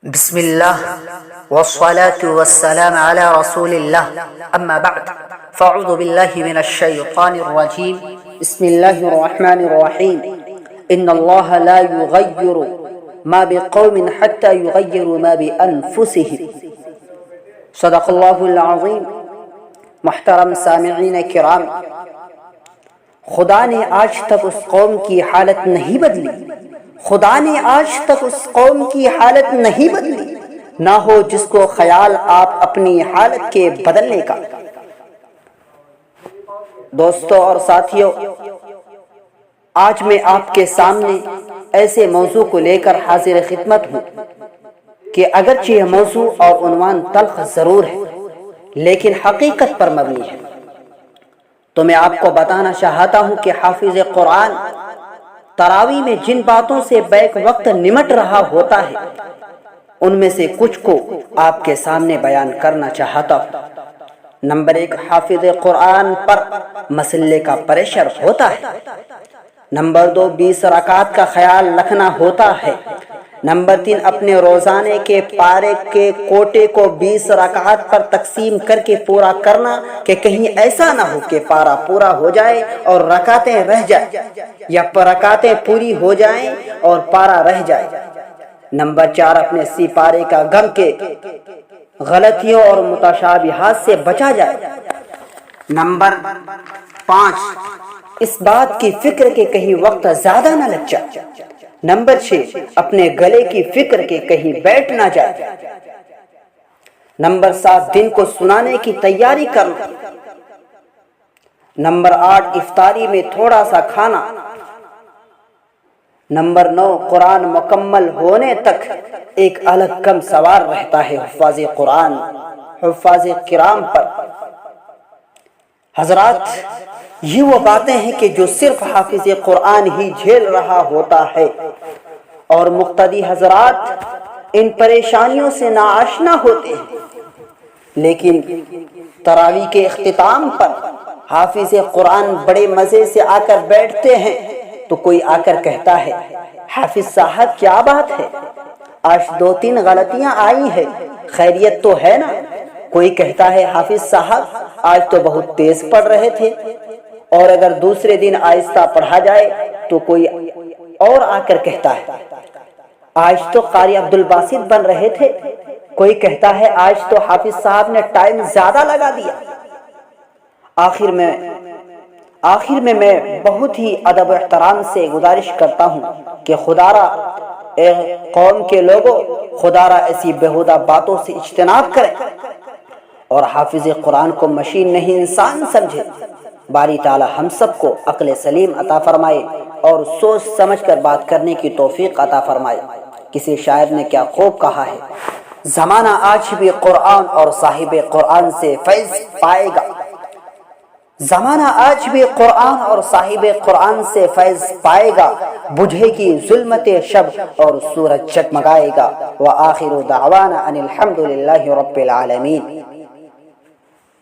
بسم الله والصلاة والسلام على رسول الله أما بعد فأعوذ بالله من الشيطان الرجيم. بسم الله الرحمن الرحيم. إن الله لا يغير ما بقوم حتى يغيروا ما بأنفسهم. صدق الله العظيم. محترم سامعین کرام، خدا نے آج تک اس قوم کی حالت نہیں بدلی، خدا نے آج تک اس قوم کی حالت نہیں بدلی، نہ ہو جس کو خیال آپ اپنی حالت کے بدلنے کا۔ دوستو اور ساتھیو، آج میں آپ کے سامنے ایسے موضوع کو لے کر حاضر خدمت ہوں کہ اگرچہ یہ موضوع اور عنوان تلخ ضرور ہے لیکن حقیقت پر مبنی ہے۔ تو میں آپ کو بتانا چاہتا ہوں کہ حافظ قرآن تراویح میں جن باتوں سے بیک وقت نمٹ رہا ہوتا ہے ان میں سے کچھ کو آپ کے سامنے بیان کرنا چاہتا ہوں۔ نمبر 1، حافظ قرآن پر مسئلے کا پریشر ہوتا ہے۔ نمبر 2، 20 رکعات کا خیال رکھنا ہوتا ہے۔ نمبر 3، اپنے روزانے کے پارے کے کوٹے کو 20 رکعات پر تقسیم کر کے پورا کرنا کہ کہیں ایسا نہ ہو کہ پارا پورا ہو جائے اور رکعتیں رہ جائیں، یا رکعتیں پوری ہو جائیں اور پارا رہ جائے۔ نمبر 4، اپنے سپارے کا غم کے غلطیوں اور متشابہات سے بچا جائے۔ نمبر 5، اس بات کی فکر کہ کہیں وقت زیادہ نہ لگ جائے۔ نمبر 6، اپنے گلے کی فکر کہ کہیں بیٹھ نہ جائے۔ نمبر 7، دن کو سنانے کی تیاری کرنا۔ نمبر 8، افطاری میں تھوڑا سا کھانا۔ نمبر 9، قرآن مکمل ہونے تک ایک الگ غم سوار رہتا ہے حفاظ قرآن، حفاظ کرام پر۔ حضرات، یہ وہ باتیں ہیں کہ جو صرف حافظ قرآن ہی جھیل رہا ہوتا ہے، اور مقتدی حضرات ان پریشانیوں سے ناآشنا ہوتے ہیں۔ لیکن تراویح کے اختتام پر حافظ قرآن بڑے مزے سے آ کر بیٹھتے ہیں تو کوئی آ کر کہتا ہے، حافظ صاحب کیا بات ہے، آج 2-3 غلطیاں آئی ہیں، خیریت تو ہے نا؟ کوئی کہتا ہے، حافظ صاحب آج تو بہت تیز پڑھ رہے تھے، اور اگر دوسرے دن آہستہ پڑھا جائے تو کوئی اور آ کر کہتا ہے، آج تو قاری عبدالباسط بن رہے تھے۔ کوئی کہتا ہے، آج تو حافظ صاحب نے ٹائم زیادہ لگا دیا۔ آخر میں میں بہت ہی ادب و احترام سے گزارش کرتا ہوں کہ خدا را اے قوم کے لوگوں، خدا را ایسی بیہودہ باتوں سے اجتناب کریں اور حافظ قرآن کو مشین نہیں انسان سمجھے۔ باری تعالی ہم سب کو عقل سلیم عطا فرمائے اور سوچ سمجھ کر بات کرنے کی توفیق عطا فرمائے۔ کسی شاعر نے کیا خوب کہا ہے، زمانہ آج بھی قرآن اور صاحب قرآن سے فیض پائے گا، زمانہ آج بھی قرآن اور صاحب قرآن سے فیض پائے گا، بجھے گی ظلمت شب اور سورج جگمگائے گا۔ وآخر دعوانا ان الحمد للہ رب العالمین۔